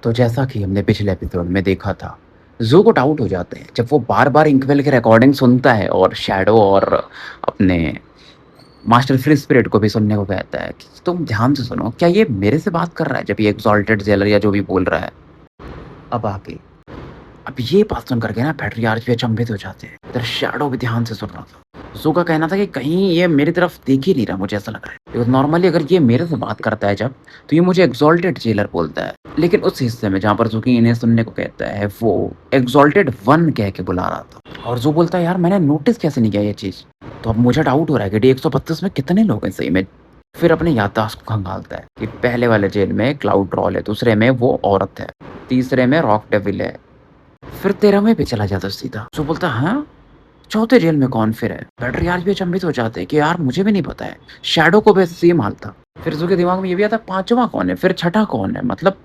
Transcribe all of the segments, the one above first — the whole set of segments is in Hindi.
तो जैसा कि हमने पिछले एपिसोड में देखा था, ज़ू को डाउट हो जाते हैं जब वो बार-बार इंकवेल की रिकॉर्डिंग सुनता है और शैडो और अपने मास्टर फ्री स्पिरिट को भी सुनने को कहता है कि तुम ध्यान से सुनो, क्या ये मेरे से बात कर रहा है? जब ये एक्सॉल्टेड जेलर या जो भी बोल रहा है। अब आगे, अब ये बात सुन कर के ना पैट्रियार्च भी अचंभित हो जाते हैं। इधर शैडो भी ध्यान से सुन रहा था। ज़ू का कहना था कि कहीं ये मेरी तरफ देख ही नहीं रहा, मुझे ऐसा लग रहा है। बिकॉज़ नॉर्मली अगर ये मेरे से बात करता है जब, तो ये मुझे एक्सॉल्टेड जेलर बोलता है। लेकिन उस हिस्से में जहाँ पर ज़ू इन्हें सुनने को कहता है, वो एक्सॉल्टेड वन कह के बुला रहा था। और ज़ू बोलता है, यार मैंने नोटिस कैसे नहीं किया ये चीज़? तो अब मुझे डाउट हो रहा है कि डी 132 में कितने लोग हैं सही में? फिर अपने याददाश्त को खंगालता है कि पहले वाले जेल में क्लाउड ट्रॉल है, दूसरे में वो औरत है, तीसरे में रॉक डेविल है, फिर 13वें पे चला जाता सीधा। ज़ू बोलता है, हाँ? चौथे जेल में कौन फिर है? पैट्रियार्च भी अचंभित हो जाते हैं कि यार मुझे भी नहीं पता है। शैडो को भी ऐसे सेम हाल था। फिर ज़ू के दिमाग में ये भी आता है, पाँचवां कौन है? फिर छठा कौन है? मतलब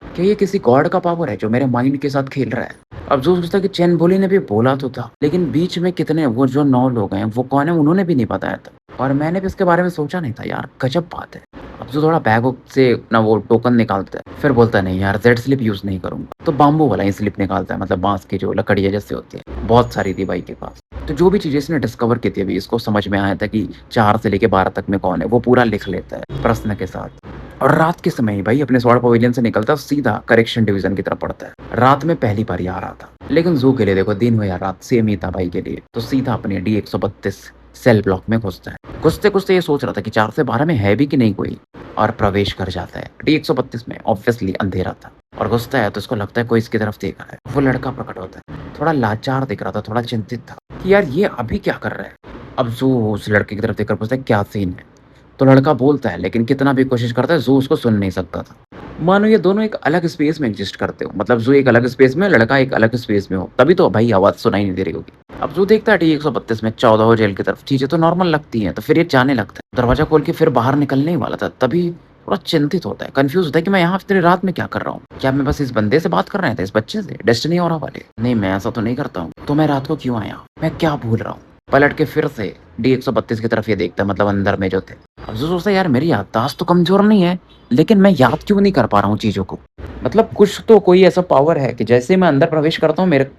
क्या ये किसी गॉड का पावर है जो मेरे माइंड के साथ खेल रहा है? अब ज़ू सोचता है कि चैन बोली ने भी बोला तो था, लेकिन बीच में कितने वो जो 9 लोग हैं, वो कौन है उन्होंने भी नहीं बताया था। और मैंने भी इसके बारे में सोचा नहीं था यार, गज़ब बात है। अब ज़ू थोड़ा बैग से अपना वो टोकन निकालता है, फिर बोलता है नहीं यार ज़ेड स्लिप यूज़ नहीं करूँगा। तो बाम्बू वाला ही स्लिप निकालता है, मतलब बाँस की जो लकड़ियाँ जैसे होती है। बहुत सारी थी भाई के पास। तो जो भी चीज़ें इसने डिस्कवर की थी अभी इसको समझ में आया था कि 4 से लेके 12 तक में कौन है, वो पूरा लिख लेता है प्रश्न के साथ। और रात के समय ही भाई अपने स्वॉर्ड पवेलियन से निकलता सीधा करेक्शन डिवीजन की तरफ पड़ता है। रात में पहली बार आ रहा था, लेकिन ज़ू के लिए देखो दिन हो या रात सेम ही था भाई के लिए। तो सीधा अपने डी 132 सेल ब्लॉक में घुसता है। घुसते-घुसते ये सोच रहा था कि 4 से 12 में है भी कि नहीं कोई, और प्रवेश कर जाता है। डी 132 में ऑब्वियसली अंधेरा था और घुसता है तो इसको लगता है कोई इसकी तरफ देख रहा है। वो लड़का प्रकट होता है, थोड़ा लाचार दिख रहा था, थोड़ा चिंतित था कि यार ये अभी क्या कर रहा है। अब ज़ू उस लड़के की तरफ देखकर पूछता है, क्या सीन है? तो लड़का बोलता है, लेकिन कितना भी कोशिश करता है ज़ू उसको सुन नहीं सकता था। मानो ये दोनों एक अलग स्पेस में एग्जिस्ट करते हो, मतलब ज़ू एक अलग स्पेस में, लड़का एक अलग स्पेस में हो, तभी तो भाई आवाज़ सुनाई नहीं दे रही होगी। अब ज़ू देखता है डी 132 में 14 जेल की तरफ चीज़ें तो नॉर्मल लगती हैं, तो फिर ये जाने लगता है। दरवाज़ा खोल के फिर बाहर निकलने ही वाला था, तभी थोड़ा चिंतित होता है, कन्फ्यूज़ होता है कि मैं यहाँ इतनी रात में क्या कर रहा हूँ? क्या मैं बस इस बंदे से बात कर रहे थे, इस बच्चे से, डेस्टिनी ऑरा वाले? नहीं, मैं ऐसा तो नहीं करता हूँ। तो मैं रात को क्यों आया? मैं क्या भूल रहा हूँ? पलट के फिर से डी 132 की तरफ ये देखता है, मतलब अंदर में जो थे। अब ज़ू सोचता है यार मेरी याददाश्त तो कमज़ोर नहीं है, लेकिन मैं याद क्यों नहीं कर पा रहा हूँ चीज़ों को? मतलब कुछ तो कोई ऐसा पावर है कि जैसे मैं अंदर प्रवेश करता हूँ मेरे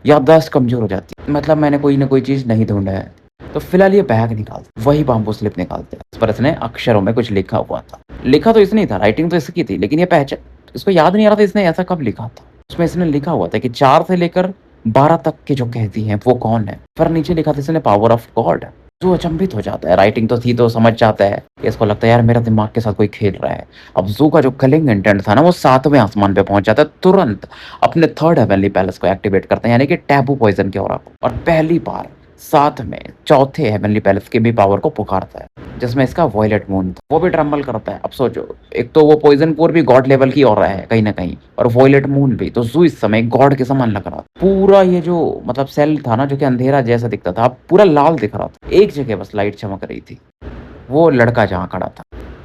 याददाश्त कमज़ोर हो जाती है। मतलब मैंने कोई ना कोई चीज़ नहीं ढूँढा है। तो फिलहाल ये बैग निकालता, वही बाम्बू स्लिप निकालते हैं। इस पर इसने अक्षरों में कुछ लिखा हुआ था। लिखा तो इसने ही था, राइटिंग तो इसकी थी, लेकिन ये इसको याद नहीं आ रहा था इसने ऐसा कब लिखा था। उसमें इसने लिखा हुआ था कि 4 से लेकर 12 तक के जो कैदी हैं वो कौन है? फिर नीचे लिखा था इसने पावर ऑफ गॉड। जो अचंभित हो जाता है, राइटिंग तो थी तो समझ जाता है। इसको लगता है यार मेरा दिमाग के साथ कोई खेल रहा है। अब ज़ू का जो किलिंग इंटेंट था ना, वो 7वें आसमान पे पहुंच जाता है। तुरंत अपने 3rd हेवनली पैलेस को एक्टिवेट करते हैं, यानी कि टैबू पॉइजन के ऑरा को, और पहली बार साथ में 4थे हेवनली पैलेस के भी पावर को पुकारता है, जिसमें इसका वॉयलेट मून था। वो भी ट्रम्बल करता है। अब सोचो, एक तो वो पॉइजन पोर भी गॉड लेवल की ऑरा है कहीं ना कहीं, और वॉयलेट मून भी, तो ज़ू इस समय गॉड के समान लग रहा था। पूरा ये जो मतलब सेल था ना, जो कि अंधेरा जैसा दिखता था, अब पूरा लाल दिख रहा था। एक जगह बस लाइट चमक रही थी, वो लड़का जहाँ खड़ा था,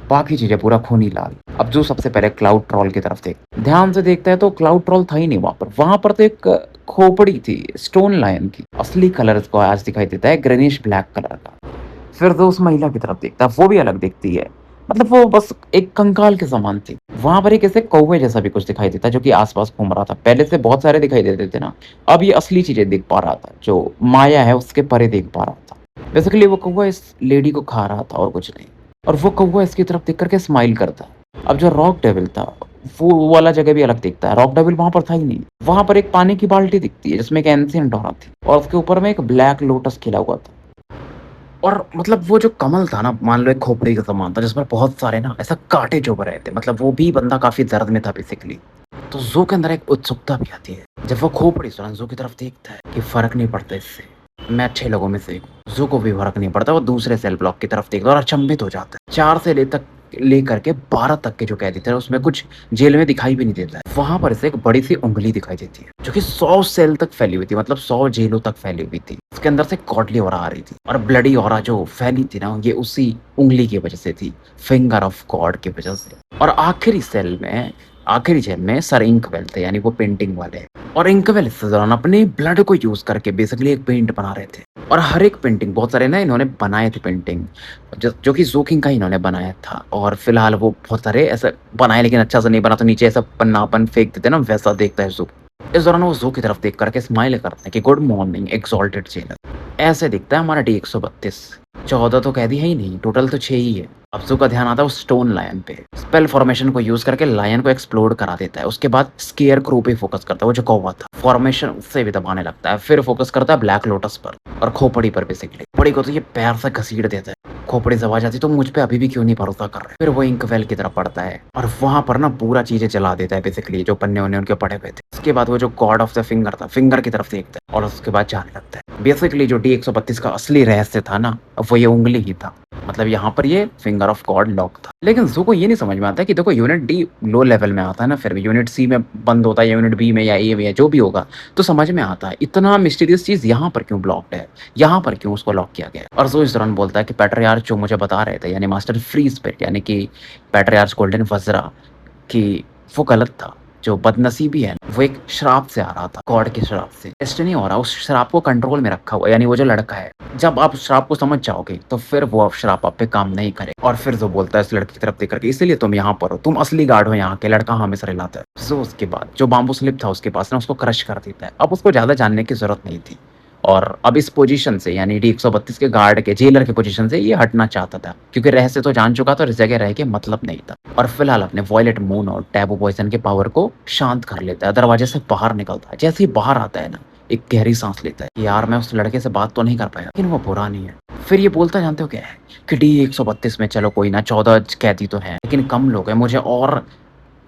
बाकी चीजें पूरा खूनी लाल। अब जो सबसे पहले क्लाउड ट्रॉल की तरफ देख ध्यान से देखता है तो क्लाउड ट्रॉल था ही नहीं वहां पर तो एक खोपड़ी थी स्टोन लायन की। असली कलर इसको आज दिखाई देता है ग्रेनिश ब्लैक कलर का। फिर तो उस महिला की तरफ देखता है, वो भी अलग दिखती है, मतलब वो बस एक कंकाल के समान थी। वहां पर एक ऐसे कौवे जैसा भी कुछ दिखाई देता है जो कि आसपास घूम रहा था। पहले से बहुत सारे दिखाई देते थे ना, अब ये असली चीजें देख पा रहा था, जो माया है उसके परे देख पा रहा था। बेसिकली वो कौवा इस लेडी को खा रहा था और कुछ नहीं, और वो कौवा इसकी तरफ देख करके स्माइल करता है। अब जो रॉक डेविल था वो वाला जगह भी अलग दिखता है। रॉक डेविल वहां पर था ही नहीं। वहां पर एक पानी की बाल्टी दिखती है जिसमें एक एंशिएंट डोरा थी, और उसके ऊपर में एक ब्लैक लोटस खिला हुआ था। और मतलब वो जो कमल था ना, मान लो एक खोपड़ी का समान था जिस पर बहुत सारे ना ऐसा कांटे चुभ रहे थे, मतलब वो भी बंदा काफी दर्द में था बेसिकली। तो ज़ू के अंदर एक उत्सुकता भी आती है जब वो खोपड़ी तुरंत ज़ू की तरफ देखता है कि फर्क नहीं पड़ता इससे, मैं अच्छे लोगों में से एक हूँ। ज़ू को भी फर्क नहीं पड़ता, वो दूसरे सेल ब्लॉक की तरफ देखता है और अचंभित हो जाता है। 4 से लेकर के 12 तक के जो कैदी थे उसमें कुछ जेल में दिखाई भी नहीं देता है। वहां पर इसे एक बड़ी सी उंगली दिखाई देती है जो कि 100 सेल तक फैली हुई थी, मतलब 100 जेलों तक फैली हुई थी। उसके अंदर से गॉडली ऑरा आ रही थी, और ब्लडी ऑरा जो फैली थी ना, ये उसी उंगली की वजह से थी, फिंगर ऑफ गॉड की वजह से। और आखिरी सेल में आखिरी जेल में सर इंकवेल थे, यानी वो पेंटिंग वाले। और इंकवेल इस दौरान अपने ब्लड को यूज़ करके बेसिकली एक पेंट बना रहे थे। और हर एक पेंटिंग, बहुत सारे ना इन्होंने बनाए थे पेंटिंग, जो कि ज़ू किंग का इन्होंने बनाया था। और फिलहाल वो बहुत सारे ऐसे बनाए, लेकिन अच्छा सा नहीं बना, तो नीचे ऐसा पन्नापन फेंक देते ना, वैसा देखता है ज़ू। इस दौरान वो ज़ू की तरफ देख करके स्माइल करते हैं कि गुड मॉर्निंग एक्सॉल्टेड जेलर। ऐसे दिखता है हमारा डी 132। 14 तो कैदी है ही नहीं, टोटल तो 6 ही है। अब ज़ू का ध्यान आता है उस स्टोन लायन पे। स्पेल फॉर्मेशन को यूज़ करके लायन को एक्सप्लोड करा देता है। उसके बाद स्केयर क्रो पे फोकस करता है, वो जो कौवा था। फॉर्मेशन उससे भी दबाने लगता है, फिर फोकस करता है ब्लैक लोटस पर और खोपड़ी पर बेसिकली। खोपड़ी को तो ये पैर से घसीट देता है। खोपड़ी दबा जाती तो मुझ पे अभी भी क्यों नहीं भरोसा कर रहे। फिर वो इंकवेल की तरफ पड़ता है और वहां पर ना पूरा चीजें जला देता है बेसिकली, जो पन्ने वन्ने उनके पड़े हुए थे। उसके बाद वो जो गॉड ऑफ द फिंगर था, फिंगर की तरफ देखता है और उसके बाद जाने लगता है। बेसिकली जो डी 132 का असली रहस्य था ना, वो ये उंगली ही था। मतलब यहाँ पर ये फिंगर ऑफ गॉड लॉक था। लेकिन ज़ू को ये नहीं समझ में आता कि देखो यूनिट डी लो लेवल में आता है ना, फिर भी यूनिट सी में बंद होता है, या यूनिट बी में या ए में या जो भी होगा, तो समझ में आता है इतना मिस्टीरियस चीज़ यहाँ पर क्यों ब्लॉक्ड है, यहाँ पर क्यों उसको लॉक किया गया है। और ज़ू इस दौरान बोलता है कि पैट्रियार्च जो मुझे बता रहे थे, यानी मास्टर फ्री स्पिरिट, यानी कि पैट्रियार्च गोल्डन वज्रा, कि वो गलत था। जो बदनसीबी है वो एक श्राप से आ रहा था, गॉड के श्राप से। डेस्टिनी हो रहा, उस श्राप को कंट्रोल में रखा हुआ, यानी वो जो लड़का है। जब आप श्राप को समझ जाओगे तो फिर वो श्राप आप पे काम नहीं करे। और फिर जो बोलता है इस लड़की की तरफ देख करके, इसीलिए तुम यहाँ पर हो, तुम असली गार्ड हो यहाँ के, लड़का हमेशा रिलाता है। जो उसके बाद जो बाम्बू स्लिप था उसके पास ना, उसको क्रश कर देता है। अब उसको ज्यादा जानने की जरूरत नहीं थी। और अब इस पोजीशन से, यानी डी 132 के गार्ड के जेलर के पोजीशन से ये हटना चाहता था, क्योंकि रहस्य तो जान चुका था और इस जगह रह के मतलब नहीं था। और फिलहाल अपने वॉयलेट मून और टैबू पॉइजन के पावर को शांत कर लेता है। दरवाजे से बाहर निकलता है। जैसे ही बाहर आता है ना, एक गहरी सांस लेता है कि यार मैं उस लड़के से बात तो नहीं कर पाया, लेकिन वो बुरा नहीं है। फिर ये बोलता, जानते हो क्या है, कि डी 132 में चलो कोई ना 14 कैदी तो हैं, लेकिन कम लोग हैं, मुझे और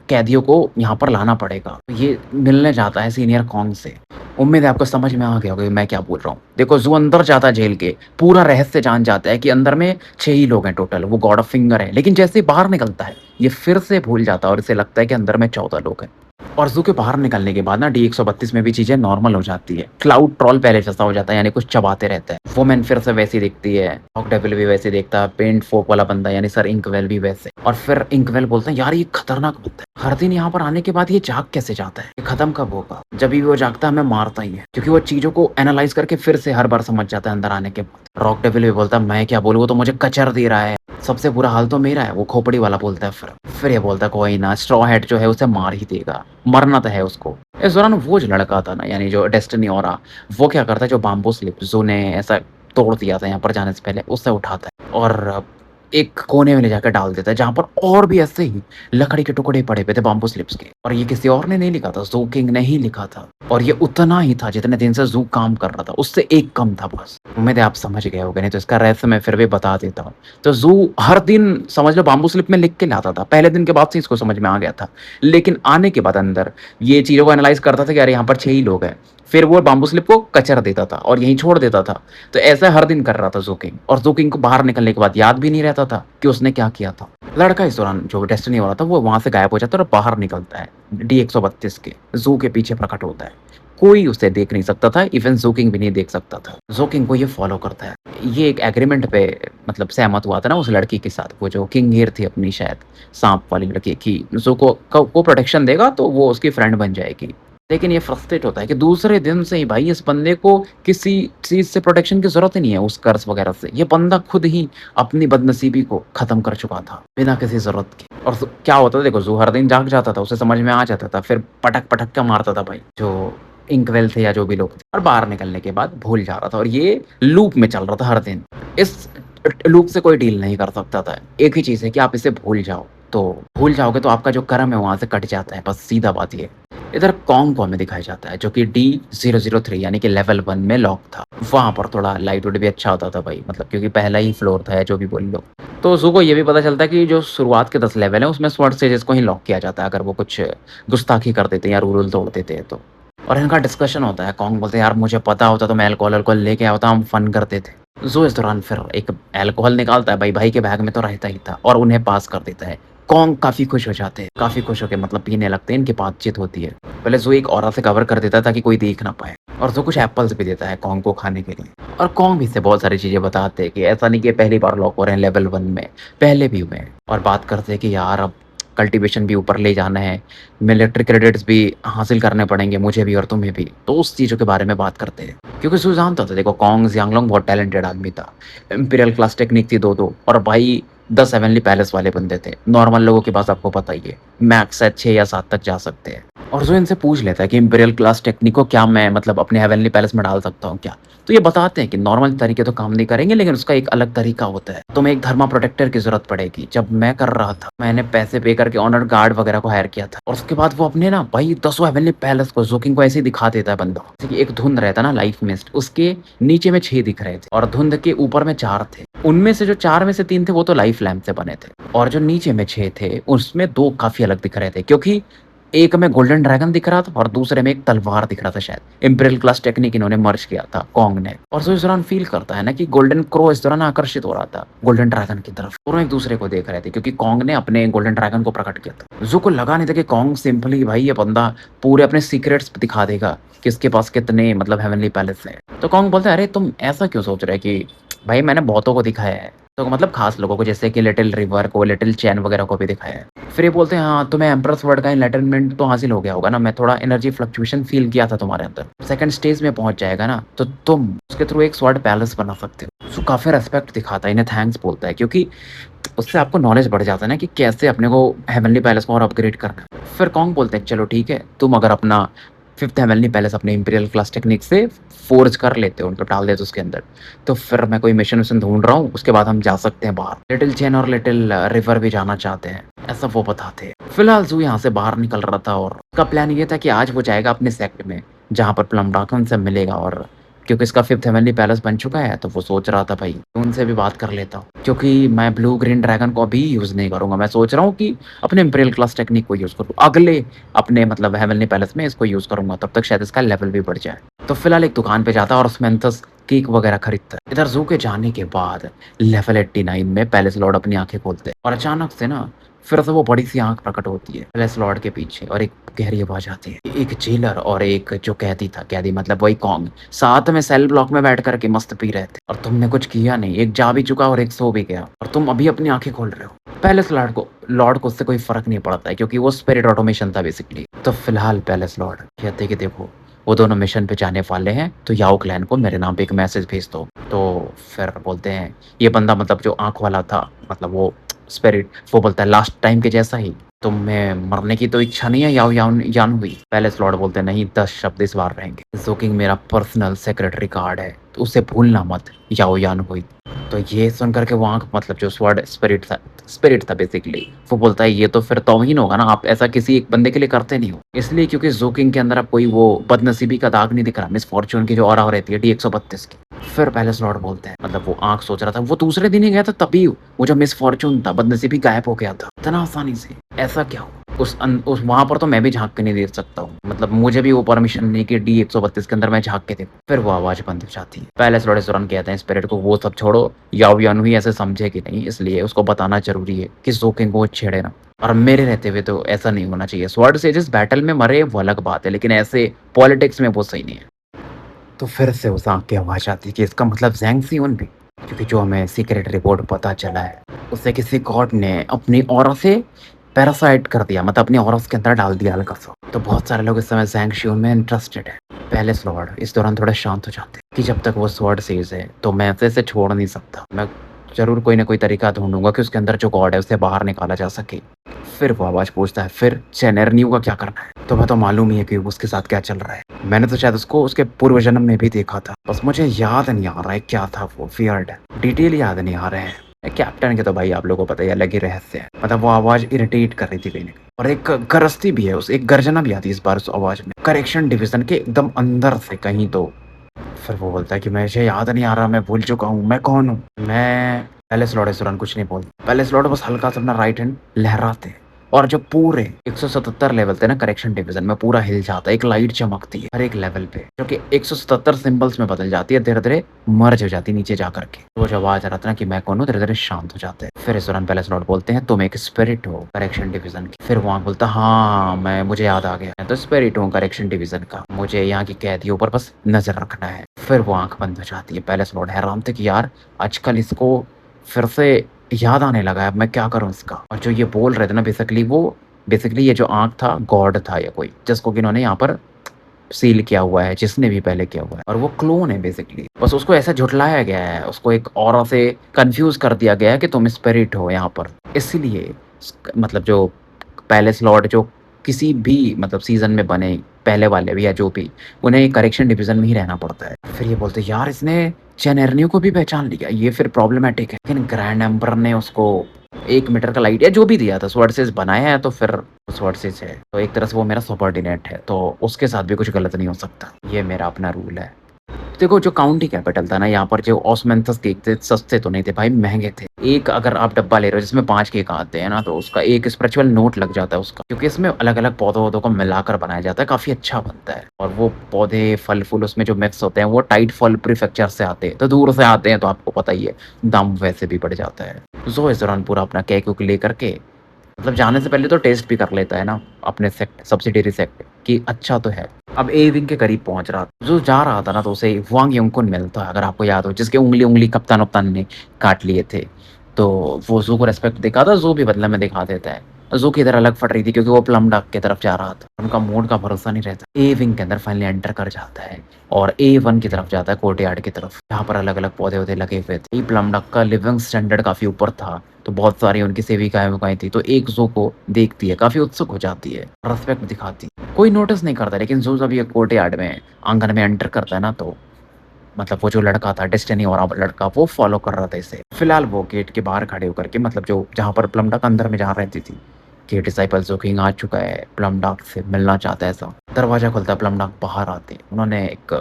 कैदियों को यहाँ पर लाना पड़ेगा। ये मिलने जाता है सीनियर कॉन्ग से। उम्मीद है आपको समझ में आ गया होगा कि मैं क्या बोल रहा हूँ। देखो ज़ू अंदर जाता है जेल के, पूरा रहस्य जान जाता है कि अंदर में 6 ही लोग हैं टोटल, वो गॉड ऑफ फिंगर है। लेकिन जैसे ही बाहर निकलता है, ये फिर से भूल जाता है और इसे लगता है कि अंदर में 14 लोग हैं। और ज़ू के बाहर निकलने के बाद ना डी 132 में भी चीजें नॉर्मल हो जाती है। क्लाउड ट्रॉल पहले जैसा हो जाता है, यानी कुछ चबाते रहता है। वोमेन फिर से वैसी दिखती है, हॉक डेविल भी वैसे दिखता है, पेंट फोक वाला बंदा यानी सर इंकवेल भी वैसे। और फिर इंकवेल बोलते हैं, यार ये खतरनाक बंदा है, हर दिन यहाँ पर आने के बाद ये जाग कैसे जाता है, ये खत्म कब होगा। जब भी वो जागता है हमें मारता ही है, क्योंकि वो चीजों को एनालाइज करके फिर से हर बार समझ जाता है अंदर आने के बाद। रॉक डेविल भी बोलता है, मैं क्या बोलूँ, वो तो मुझे कचर दे रहा है, सबसे बुरा हाल तो मेरा है। वो खोपड़ी वाला बोलता है। फिर ये बोलता है, कोई ना, स्ट्रॉ हेड जो है उसे मार ही देगा, मरना तो है उसको। इस दौरान वो जो लड़का था ना, यानी जो डेस्टिनी औरा, वो क्या करता है, जो बाम्बू स्लिप ज़ू ने ऐसा तोड़ दिया था यहाँ पर जाने से पहले, उससे उठाता है और एक कोने में ले जाकर डाल देता है, जहाँ पर और भी ऐसे ही लकड़ी के टुकड़े पड़े हुए थे बाम्बू स्लिप्स के। और ये किसी और ने नहीं लिखा था, ज़ू किंग ने ही लिखा था। और ये उतना ही था जितने दिन से ज़ू काम कर रहा था, उससे एक कम था बस। उम्मीद है आप समझ गए होंगे, नहीं तो इसका रहस्य मैं फिर भी बता देता हूँ। तो ज़ू हर दिन समझ लो बाम्बू स्लिप में लिख के लाता था। पहले दिन के बाद से इसको समझ में आ गया था, लेकिन आने के बाद अंदर ये चीज़ों को एनालाइज करता था कि अरे यहाँ पर 6 ही लोग हैं। फिर वो बाम्बू स्लिप को कचर देता था और यहीं छोड़ देता था। तो ऐसा हर दिन कर रहा था ज़ू किंग। और ज़ू किंग को बाहर निकलने के बाद याद भी नहीं रहता था कि उसने क्या किया था। लड़का इस दौरान जो डेस्टिनी वाला था, वो वहां से गायब हो जाता है और बाहर निकलता है डी 132 के। ज़ू के पीछे प्रकट होता है। कोई उसे देख नहीं सकता था, इवन ज़ू किंग भी नहीं देख सकता था। ज़ू किंग को ये फॉलो करता है। ये एक एग्रीमेंट पे मतलब सहमत हुआ था ना उस लड़की के साथ, वो जो किंग हीर थी अपनी, शायद सांप वाली लड़की, की ज़ू को प्रोटेक्शन देगा तो वो उसकी फ्रेंड बन जाएगी। लेकिन ये फ्रस्ट्रेट होता है कि दूसरे दिन से ही भाई इस बंदे को किसी चीज से प्रोटेक्शन की जरूरत ही नहीं है, उस कर्ज वगैरह से। ये बंदा खुद ही अपनी बदनसीबी को खत्म कर चुका था बिना किसी जरूरत के। और क्या होता था, देखो ज़ू हर दिन जाग जाता था, उसे समझ में आ जाता था, फिर पटक पटक के मारता था भाई जो इंकवेल थे या जो भी लोग थे। और बाहर निकलने के बाद भूल जा रहा था, और ये लूप में चल रहा था हर दिन। इस लूप से कोई डील नहीं कर सकता था। एक ही चीज है कि आप इसे भूल जाओ, तो भूल जाओगे तो आपका जो कर्म है वहां से कट जाता है, बस सीधा बात ये। इधर कॉन्ग को हमें दिखाया जाता है, जो कि D003 यानी कि लेवल 1 में लॉक था। वहां पर थोड़ा लाइट वुड भी अच्छा होता था भाई, मतलब क्योंकि पहला ही फ्लोर था, जो भी बोल लो। तो ज़ू को ये भी पता चलता है कि जो शुरुआत के 10 लेवल है उसमें स्वॉर्ड सेजेस को ही लॉक किया जाता है, अगर वो कुछ गुस्ताखी कर देते हैं या रूल तोड़ देते हैं तो। और इनका डिस्कशन होता है। कॉन्ग बोलते हैं, यार मुझे पता होता तो मैं अल्कोहल लेके आया होता, हम फन करते थे। ज़ू इस दौरान फिर एक अल्कोहल निकालता है, भाई के बैग में तो रहता ही था, और उन्हें पास कर देता है। कॉन्ग काफी खुश हो जाते हैं, काफी खुश होकर मतलब पीने लगते हैं, इनकी बातचीत होती है। पहले ज़ू एक औरत से कवर कर देता है ताकि कोई देख ना पाए, और ज़ू कुछ एप्पल्स भी देता है कॉन्ग को खाने के लिए। और कॉन्ग भी इससे बहुत सारी चीजें बताते हैं कि ऐसा नहीं कि पहली बार लॉक हो रहे हैं लेवल 1 में, पहले भी हुए हैं। और बात करते हैं कि यार अब कल्टीवेशन भी ऊपर ले जाना है, मिलिट्री क्रेडिट्स भी हासिल करने पड़ेंगे मुझे भी और तुम्हें भी। तो उस चीज़ों के बारे में बात करते हैं। क्योंकि सू जानता था, देखो कोंग जियांगलोंग बहुत टैलेंटेड आदमी था। इंपीरियल क्लास टेक्निक थी 2-2 और भाई 10 हेवनली पैलेस वाले बंदे थे। नॉर्मल लोगों के पास आपको पता ही है, मैक्स है 6 या 7 तक जा सकते हैं। और जो इनसे पूछ लेता है कि इंपीरियल क्लास टेक्निक को क्या मैं मतलब अपने हेवनली पैलेस में डाल सकता हूँ क्या? तो ये बताते हैं कि नॉर्मल तरीके तो काम नहीं करेंगे, लेकिन उसका एक अलग तरीका होता है। तुम्हें एक धर्मा प्रोटेक्टर की ज़रूरत पड़ेगी। जब मैं कर रहा था, मैंने पैसे पे करके ऑनर गार्ड वगैरह को हायर किया था और उसके बाद वो अपने ना भाई दसों हेवनली पैलेस को ज़ोकिंग को ऐसे ही दिखा देता है बंदा। जैसे कि एक धुंध रहता है ना लाइफ मिस्ट, उसके नीचे में 6 दिख रहे थे और धुंध के ऊपर में 4 थे। उनमें से जो 4 में से 3 थे वो तो लाइफ लैंप से बने थे और जो नीचे में 6 थे उसमें 2 काफ़ी अलग दिख रहे थे, क्योंकि एक में गोल्डन ड्रैगन दिख रहा था और दूसरे में एक तलवार दिख रहा था शायद। इंपीरियल क्लास टेक्निक इन्होंने मर्ज किया था कोंग ने। और जो इस दौरान फील करता है ना कि गोल्डन क्रो इस दौरान आकर्षित हो रहा था गोल्डन ड्रैगन की तरफ। दोनों एक दूसरे को देख रहे थे क्योंकि कोंग ने अपने गोल्डन ड्रैगन को प्रकट किया था। ज़ू को लगा नहीं था कि कोंग सिंपली भाई ये बंदा पूरे अपने सीक्रेट्स दिखा देगा कि इसके पास कितने मतलब हेवनली पैलेस है। तो कोंग बोलता है, अरे तुम ऐसा क्यों सोच रहे कि भाई मैंने बहुतों को दिखाया है, तो मतलब खास लोगों को, जैसे कि लिटिल रिवर को, लिटिल चैन वगैरह को भी दिखाया है। फिर ये बोलते हैं, हाँ तुम्हें एम्प्रेस वर्ड का एनलाइटनमेंट तो हासिल हो गया होगा ना, मैं थोड़ा एनर्जी फ्लक्चुएशन फील किया था तुम्हारे अंदर। सेकंड स्टेज में पहुंच जाएगा ना तो तुम उसके थ्रू एक स्वॉर्ड पैलेस बना सकते हो। सो काफी रेस्पेक्ट दिखाता है, इन्हें थैंक्स बोलता है, क्योंकि उससे आपको नॉलेज बढ़ जाता है ना कि कैसे अपने को हेवनली पैलेस को और अपग्रेड करना है। फिर कॉन्ग बोलते हैं, चलो ठीक है, तुम अगर अपना 5th हेवनली पैलेस अपने इंपीरियल क्लास टेक्निक से फोर्ज कर लेते हो, उनको डाल देते हो उसके अंदर, तो फिर मैं कोई मिशन विशन ढूंढ रहा हूँ, उसके बाद हम जा सकते हैं बाहर। लिटिल चेन और लिटिल रिवर भी जाना चाहते हैं, ऐसा वो बताते हैं। फिलहाल जू यहाँ से बाहर निकल रहा था और उसका प्लान ये था कि आज वो जाएगा अपने सेक्ट में जहाँ पर प्लम ड्रैगन से मिलेगा, और क्योंकि इसका 5th हेवनली पैलेस बन चुका है तो वो सोच रहा था भाई उनसे भी बात कर लेता हूँ, क्योंकि मैं ब्लू ग्रीन ड्रैगन को अभी यूज़ नहीं करूंगा। मैं सोच रहा हूँ कि अपने इंपीरियल क्लास टेक्निक को यूज़ करूँ, अगले अपने मतलब हेवनली पैलेस में इसको यूज़ करूंगा, तब तक शायद इसका लेवल भी बढ़ जाए। तो फिलहाल एक दुकान पे जाता है और उसमें केक वगैरह खरीदता है। इधर जू के जाने के बाद लेवल 89 में पैलेस लॉर्ड अपनी आंखें खोलते हैं और अचानक से ना फिर से वो बड़ी सी आंख प्रकट होती है पैलेस लॉर्ड के पीछे और एक गहरी आवाज आती है। एक जेलर और एक जो कैदी था, कैदी मतलब वही कॉन्ग, साथ में सेल ब्लॉक में बैठ करके मस्त पी रहे थे और तुमने कुछ किया नहीं, एक जा भी चुका और एक सो भी गया और तुम अभी अपनी आंखें खोल रहे हो। पैलेस लॉर्ड को उससे कोई फर्क नहीं पड़ता है क्योंकि वो स्पिरिट ऑटोमेशन था बेसिकली। तो फिलहाल पैलेस लॉर्ड कहते कि देखो वो दोनों मिशन पे जाने वाले हैं, तो याओ क्लैन को मेरे नाम पे एक मैसेज भेज दो। तो फिर बोलते हैं ये बंदा मतलब जो आंख वाला था, मतलब वो स्पिरिट, वो बोलता है लास्ट टाइम के जैसा ही, तुम्हें मरने की तो इच्छा नहीं है याओ यान हुई। पैलेस लॉर्ड बोलते हैं नहीं, 10 शब्द इस बार रहेंगे। जोकिंग मेरा पर्सनल सेक्रेटरी कार्ड है, तो उसे भूलना मत, याओ यान हुई। तो ये सुन करके वो आंख मतलब जो स्वर्ड स्पिरिट था बेसिकली, वो बोलता है ये तो फिर तौहीन होगा ना, आप ऐसा किसी एक बंदे के लिए करते नहीं हो। इसलिए क्योंकि जोकिंग के अंदर अब कोई वो बदनसीबी का दाग नहीं दिख रहा, मिस फॉर्चून की जो ऑरा हो रहती है D132 की। फिर पैलेस लॉर्ड बोलते हैं, मतलब वो आंख सोच रहा था, वो दूसरे दिन ही गया था, तभी वो जो मिस फॉर्चून था बदनसीबी गायब हो गया था इतना आसानी से। ऐसा क्या हुआ उस वहां पर, तो मैं भी झांक के नहीं देख सकता हूँ, मतलब मुझे भी वो परमिशन नहीं कि D132 के अंदर मैं झांक के देखूं। फिर वो आवाज बंद हो जाती है। पैलेस लॉर्ड इस दौरान कहते हैं स्पिरिट को वो सब छोड़ो, याओ यान हुई ऐसे समझेगी नहीं, इसलिए उसको बताना जरूरी है कि जोकिंग को छेड़े ना, और मेरे रहते हुए तो ऐसा नहीं होना चाहिए। स्वॉर्ड सेजेस बैटल में मरे वो अलग बात है, लेकिन ऐसे पॉलिटिक्स में वो सही नहीं है। तो फिर से उस आंख की आवाज आती है कि इसका मतलब ज़ैंग सियोन भी, क्योंकि जो हमें सीक्रेट रिपोर्ट पता चला है उसे किसी गॉड ने अपनी ऑरा से पैरासाइट कर दिया, मतलब अपनी ऑरा के अंदर डाल दिया हल्का सा। तो बहुत सारे लोग इस समय ज़ैंग सियोन में इंटरेस्टेड है। पैलेस लॉर्ड इस दौरान थोड़ा शांत हो जाते हैं कि जब तक वो स्वॉर्ड सेज है तो मैं इसे छोड़ नहीं सकता, मैं जरूर कोई ना कोई तरीका ढूंढूंगा कि उसके अंदर जो गॉड है उसे बाहर निकाला जा सके। फिर वो आवाज पूछता है, फिर चेनेरनियो का क्या करना है? तो मैं तो मालूम ही है कि उसके साथ क्या चल रहा है, मैंने तो शायद उसको उसके पूर्व जन्म में भी देखा था, बस मुझे याद नहीं आ रहा है क्या था वो, वियर्ड डिटेल याद नहीं आ रहे हैं। कैप्टन के तो भाई आप लोगों को पता ही अलग ही रहस्य है, मतलब वो आवाज इरिटेट कर रही थी कहीं, और एक गरजती भी है, उस एक गर्जना भी आती है इस बार उस आवाज में, करेक्शन डिवीजन के एकदम अंदर से कहीं। तो फिर वो बोलता है कि मुझे याद नहीं आ रहा, मैं भूल चुका हूँ मैं कौन हूँ। मैं पैलेस लॉर्ड इस दौरान कुछ नहीं बोलता। पैलेस लॉर्ड बस हल्का सा अपना राइट हैंड लहराते हैं और जो पूरे 177 लेवल थे ना करेक्शन डिवीजन में, पूरा हिल जाता है, एक लाइट चमकती है हर एक लेवल पे, जो कि 177 सिंबल्स में बदल जाती है, धीरे धीरे मर्ज हो जाती है नीचे जा करके। वो जो आवाज आ रहा था ना कि मैं कौन हूँ, धीरे धीरे शांत हो जाते हैं। फिर इस दौरान पैलेस लॉर्ड बोलते हैं तुम एक स्पिरिट हो करेक्शन डिवीजन की। फिर वहां बोलता हाँ मुझे याद आ गया, मैं तो स्पिरिट हूँ करेक्शन डिवीजन का, मुझे यहाँ की कैदियों पर बस नजर रखना है। फिर वो आंख बंद हो जाती है। पैलेस लॉर्ड हैरान थे कि यार आजकल इसको फिर से याद आने लगा है, अब मैं क्या करूँ इसका? और जो ये बोल रहे थे ना बेसिकली वो बेसिकली ये जो आँख था गॉड था या कोई, जिसको कि इन्होंने यहाँ पर सील किया हुआ है, जिसने भी पहले किया हुआ है और वो क्लोन है बेसिकली। बस उसको ऐसा झुठलाया गया है, उसको एक ऑरा से कन्फ्यूज़ कर दिया गया है कि तुम स्पिरिट हो यहाँ पर। इसीलिए मतलब जो पैलेस लॉर्ड जो किसी भी मतलब सीज़न में बने, पहले वाले भी या जो भी, उन्हें करेक्शन डिवीज़न में ही रहना पड़ता है। फिर ये बोलते हैं यार इसने चेनेर्नियो को भी पहचान लिया, ये फिर प्रॉब्लमैटिक है। लेकिन ग्रैंड एम्परर ने उसको 1 मीटर का लाइट या जो भी दिया था, स्वॉर्डसेस बनाया है तो फिर स्वॉर्डसेस है। तो एक तरह से वो मेरा सबऑर्डिनेट है, तो उसके साथ भी कुछ गलत नहीं हो सकता। ये मेरा अपना रूल है। देखो जो काउंटी कैपिटल था ना यहाँ पर जो ऑस्मेंथस केक थे सस्ते तो नहीं थे भाई, महंगे थे। एक अगर आप डब्बा ले रहे हो जिसमें 5 केक आते हैं ना तो उसका एक स्पिरिचुअल नोट लग जाता है उसका, क्योंकि इसमें अलग-अलग पौधों-वौधों को मिलाकर बनाया जाता है, काफ़ी अच्छा बनता है। और वो पौधे, फल-फूल उसमें जो मिक्स होते हैं वो टाइट फॉल प्रीफेक्चर से आते हैं, तो दूर से आते हैं तो आपको पता ही है, दाम वैसे भी बढ़ जाता है। ज़ो इस दौरान पूरा अपना केक-वेक लेकर के मतलब जाने से पहले तो टेस्ट भी कर लेता है ना अपने सेक्ट सब्सिडियरी सेक्ट कि अच्छा तो है। अब ए विंग के करीब पहुँच रहा था। जो जा रहा था ना तो उसे वांग यंगकुन मिलता है अगर आपको याद हो, जिसके उँगली-उँगली कप्तान-वप्तान ने काट लिए थे। तो वो ज़ू को रिस्पेक्ट दिखाता, ज़ू भी बदले में दिखा देता है। ज़ू की इधर अलग फट रही थी क्योंकि वो प्लम डॉग की तरफ जा रहा था। उनका मूड का भरोसा नहीं रहता। ए विंग के अंदर फाइनली एंटर कर जाता है और ए1 की तरफ जाता है, कोर्टयार्ड की तरफ। जहाँ पर अलग-अलग पौधे-वौधे लगे हुए थे। प्लम डॉग का लिविंग स्टैंडर्ड काफ़ी ऊपर था। तो बहुत सारी उनकी सेविकाएँ-वेविकाएँ थी, तो एक ज़ू को देखती है, काफ़ी उत्सुक हो जाती है, रिस्पेक्ट दिखाती है। कोई नोटिस नहीं करता, लेकिन ज़ू जब ये कोर्टयार्ड में आँगन में एंटर करता है ना, तो मतलब वो जो लड़का था, डेस्टिनी वाला लड़का, वो फ़ॉलो कर रहा था इसे। फिलहाल वो गेट के बाहर खड़े होकर के मतलब जो जहाँ पर प्लम डॉग अंदर में जहाँ रहती थी, कि डिसाइपल ज़ू किंग आ चुका है, प्लम डॉग से मिलना चाहता है ऐसा। दरवाज़ा खुलता है, प्लम डॉग बाहर आते हैं। उन्होंने एक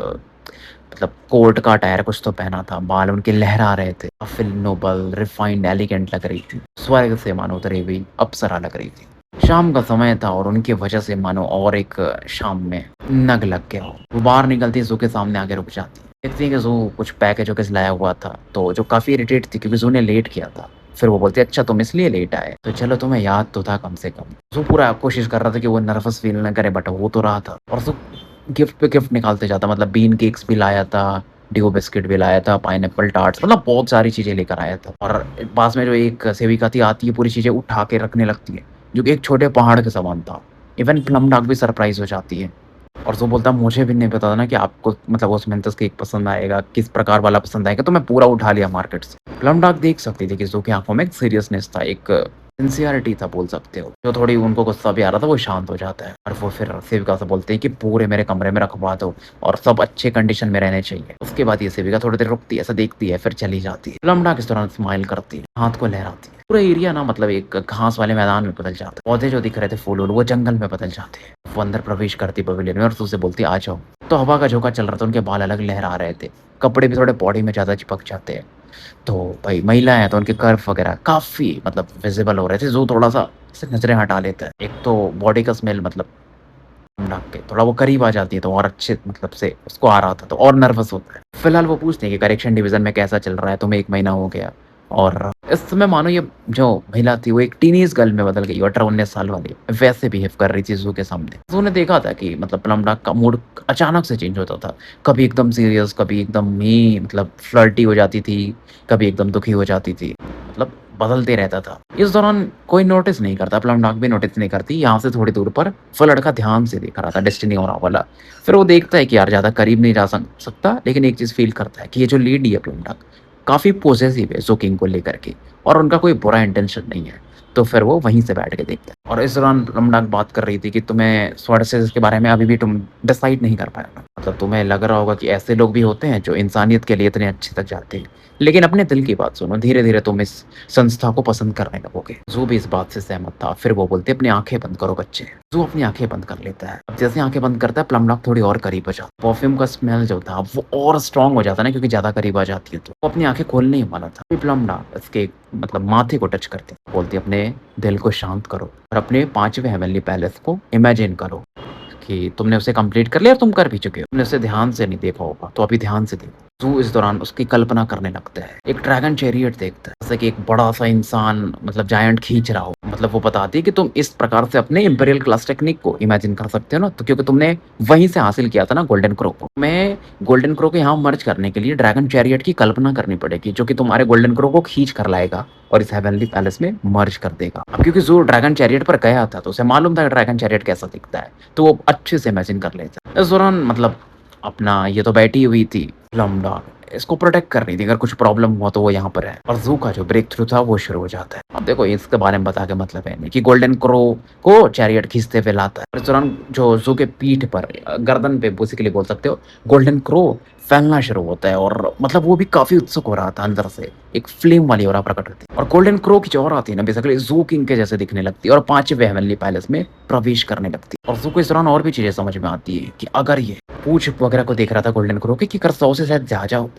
मतलब कोट का अटायर कुछ तो पहना था, बाल उनके लहरा रहे थे, काफ़ी नोबल, रिफाइंड, एलिगेंट लग रही थी। स्वर्ग से मानो उतरी हुई अप्सरा लग रही थी। शाम का समय था और उनकी वजह से मानो और एक शाम में नग लग गया हो। वो बाहर निकलती ज़ू के सामने आके रुक जाती। देखती है कि ज़ू कुछ पैकेज वैकेज लाया हुआ था, तो जो काफ़ी इरिटेट थी क्योंकि ज़ू ने लेट किया था। फिर वो बोलती है अच्छा तुम इसलिए लेट आए, तो चलो तुम्हें याद तो था कम से कम। ज़ू पूरा कोशिश कर रहा था कि वो नर्वस फील ना करे, बट हो तो रहा था। और ज़ू गिफ्ट पे गिफ्ट निकालते जाता, मतलब बीन केक्स भी लाया था, डिओ बिस्किट भी लाया था, पाइनएप्पल टार्ट्स, मतलब बहुत सारी चीज़ें लेकर आया था। और पास में जो एक सेविका थी आती है, पूरी चीज़ें उठा के रखने लगती है, जो कि एक छोटे पहाड़ के समान था। इवन प्लम डॉग भी सरप्राइज़ हो जाती है। और वो बोलता मुझे भी नहीं पता था ना कि आपको मतलब ओस्मेंथस केक पसंद आएगा, किस प्रकार वाला पसंद आएगा, तो मैं पूरा उठा लिया मार्केट से। प्लम डॉग देख सकती थी कि ज़ू की आँखों में एक सीरियसनेस था, एक सिंसियरिटी था बोल सकते हो। जो थोड़ी उनको गुस्सा भी आ रहा था वो शांत हो जाता है और वो फिर सेविका से बोलते हैं कि पूरे मेरे कमरे में रखवा दो और सब अच्छे कंडीशन में रहने चाहिए। उसके बाद ये सेविका थोड़ी देर रुकती है, ऐसा देखती है, फिर चली जाती है। प्लम डॉग इस दौरान स्माइल करती है, हाथ को लहराती है। पूरा एरिया ना मतलब एक घास वाले मैदान में बदल जाता है। पौधे जो दिख रहे थे फूल-वूल वो जंगल में बदल जाते हैं। वो अंदर प्रवेश करती पवेलियन में और उससे बोलती है आ जाओ। तो हवा का झोंका चल रहा था, उनके बाल अलग लहरा रहे थे, कपड़े भी थोड़े बॉडी में ज़्यादा चिपक जाते हैं। तो भाई महिलाएँ हैं तो उनके कर्व वगैरह काफ़ी मतलब विज़िबल हो रहे थे, जो थोड़ा-सा ऐसे नज़रें हटा लेता है। एक तो बॉडी का स्मेल मतलब नाक के थोड़ा वो करीब आ जाती है तो और अच्छे मतलब से उसको आ रहा था तो और नर्वस होता है। फिलहाल वो पूछते हैं कि करेक्शन डिवीज़न में कैसा चल रहा है? तुम्हें 1 महीना हो गया और इस समय मानो ये जो महिला थी वो एक टीनेज गर्ल में बदल गई, 18-19 साल वाली, वैसे बिहेव कर रही थी ज़ू के सामने। ज़ू ने देखा था कि मतलब प्लम डॉग का मूड अचानक से चेंज होता था। कभी एकदम सीरियस, कभी एकदम ही मतलब फ्लर्टी हो जाती थी, कभी एकदम दुखी हो जाती थी। मतलब बदलते रहता था। इस दौरान कोई नोटिस नहीं करता, प्लम डॉग भी नोटिस नहीं करती। यहाँ से थोड़ी दूर पर वो लड़का ध्यान से देख रहा था, डेस्टिनी और वाला। फिर वो देखता है कि यार ज़्यादा करीब नहीं जा सकता, लेकिन एक चीज़ फ़ील करता है कि ये जो लेडी है प्लम डॉग, काफ़ी पॉसेसिव है ज़ू किंग को लेकर के और उनका कोई बुरा इंटेंशन नहीं है। तो फिर वो वहीं से बैठ के देखता है और इस दौरान प्लम डॉग बात कर रही थी कि तुम्हें स्वॉर्डसेस के बारे में अभी भी तुम डिसाइड नहीं कर पाए हो। मतलब तुम्हें लग रहा होगा कि ऐसे लोग भी होते हैं जो इंसानियत के लिए इतने अच्छे तक जाते हैं। लेकिन अपने दिल की बात सुनो, धीरे-धीरे तुम इस संस्था को पसंद करने लगोगे। ज़ू भी इस बात से सहमत था। फिर वो बोलती है अपनी आँखें बंद करो बच्चे। ज़ू अपनी आँखें बंद कर लेता है। अब जैसे आँखें बंद करता है प्लम डॉग थोड़ी और करीब हो जाता है। परफ्यूम का स्मेल जो था वो और स्ट्रॉन्ग हो जाता है ना क्योंकि ज़्यादा करीब आ जाती है तो। वो अपनी आँखें खोलने ही वाला था। फिर प्लम डॉग इसके मतलब माथे को टच करती है। बोलती है अपने दिल को शांत करो और अपने 5वें हेवनली पैलेस को इमेजिन करो कि तुमने उसे कंप्लीट कर लिया और तुम कर भी चुके हो। तुमने उसे ध्यान से नहीं देखा होगा, तो अभी ध्यान से देखो। ज़ू इस दौरान उसकी कल्पना करने लगता है। एक ड्रैगन चैरियट देखता है, जैसे कि एक बड़ा-सा इंसान मतलब जायंट खींच रहा हो। मतलब वो बताती है कि तुम इस प्रकार से अपने इम्पेरियल क्लास टेक्निक को इमेजिन कर सकते हो ना, तो क्योंकि तुमने वहीं से हासिल किया था ना गोल्डन क्रो को। मैं गोल्डन क्रो को यहाँ मर्ज करने के लिए ड्रैगन चैरियट की कल्पना करनी पड़ेगी, जो कि तुम्हारे गोल्डन क्रो को खींच कर लाएगा और इस हेवनली पैलेस में मर्ज कर देगा। अब क्योंकि ज़ू ड्रैगन चैरियट पर गया था, तो उसे मालूम था कि ड्रैगन चैरियट कैसा दिखता है, तो वो अच्छे से इमेजिन कर लेता। इस दौरान मतलब अपना ये तो बैठी हुई थी प्लम डॉग, इसको प्रोटेक्ट कर रही थी, अगर कुछ प्रॉब्लम हुआ तो वो यहाँ पर है। और ज़ू का जो ब्रेक थ्रू था वो शुरू हो जाता है। अब देखो इसके बारे में बता के मतलब है नहीं कि गोल्डन क्रो को चैरियट खींचते हुए लाता है। और इस दौरान जो ज़ू के पीठ पर गर्दन पे बेसिकली बोल सकते हो गोल्डन क्रो फैलना शुरू होता है, और मतलब वो भी काफ़ी उत्सुक हो रहा था अंदर से, एक फ्लेम वाली ऑरा प्रकट होती है। और गोल्डन क्रो की जो ऑरा आती है ना बेसिकली ज़ू किंग के जैसे दिखने लगती है और 5वें हेवनली पैलेस में प्रवेश करने लगती है। और ज़ू को इस दौरान और भी चीज़ें समझ में आती है कि अगर ये पूछ वगैरह को देख रहा था गोल्डन क्रो के कि अगर 100 से शायद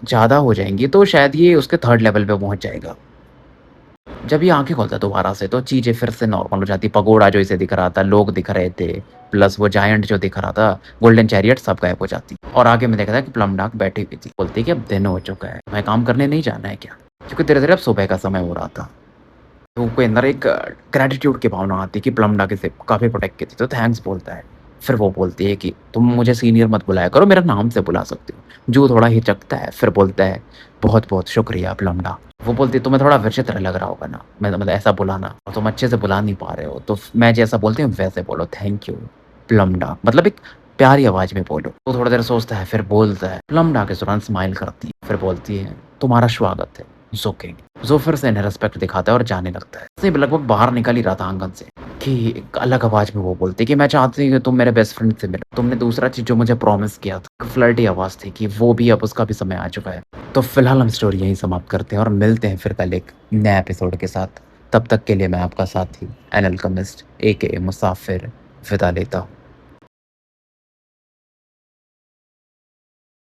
ज़्यादा हो जाएँगी, तो शायद ये उसके 3rd लेवल पे पहुँच जाएगा। जब ये आँखें खोलता है दोबारा से, तो चीज़ें फिर से नॉर्मल हो जाती। पगोड़ा जो इसे दिख रहा था, लोग दिख रहे थे, प्लस वो जायंट जो दिख रहा था, गोल्डन चैरियट सब गायब हो जाती। और आगे में देखा था कि प्लम डॉग बैठी हुई थी। बोलती है कि अब दिन हो चुका है, मैं काम करने नहीं जाना है क्या? क्योंकि धीरे-धीरे अब सुबह का समय हो रहा था। तो उसके अंदर एक ग्रैटिट्यूड की भावना आती है कि प्लम डॉग इसे काफ़ी प्रोटेक्ट की थी, तो थैंक्स बोलता है। फिर वो बोलती है कि तुम मुझे सीनियर मत बुलाया करो, मेरा नाम से बुला सकते हो। जो थोड़ा हिचकता है, फिर बोलता है, "बहुत-बहुत शुक्रिया प्लम डॉग।" वो बोलती है, "तुम्हें थोड़ा विचित्र लग रहा होगा ना, मैं मतलब ऐसा बुलाना, और तुम अच्छे से बुला नहीं पा रहे हो, तो मैं जैसा बोलती हूँ वैसे बोलो, थैंक यू प्लम डॉग।" मतलब एक प्यारी आवाज़ में बोलो। वो थोड़ी देर सोचता है, फिर बोलता है। प्लम डॉग इस दौरान स्माइल करती है, फिर बोलती है, "तुम्हारा स्वागत है, ज़ोकिंग।" ज़ो फिर से इन्हें रिस्पेक्ट दिखाता है और जाने लगता है। ऐसे ही लगभग बाहर निकल ही रहा था आँगन से कि एक अलग आवाज़ में वो बोलती है कि मैं चाहती हूँ कि तुम मेरे बेस्ट फ्रेंड से मिलो। तुमने दूसरा चीज़ जो मुझे प्रॉमिस किया था। एक फ्लर्टी आवाज़ थी कि वो भी अब उसका भी समय आ चुका है। तो फिलहाल हम स्टोरी यहीं समाप्त करते हैं और मिलते हैं फिर कल एक नए एपिसोड के साथ। तब तक के लिए मैं आपका साथी एन अल्केमिस्ट एके मुसाफिर विदा लेता हूँ।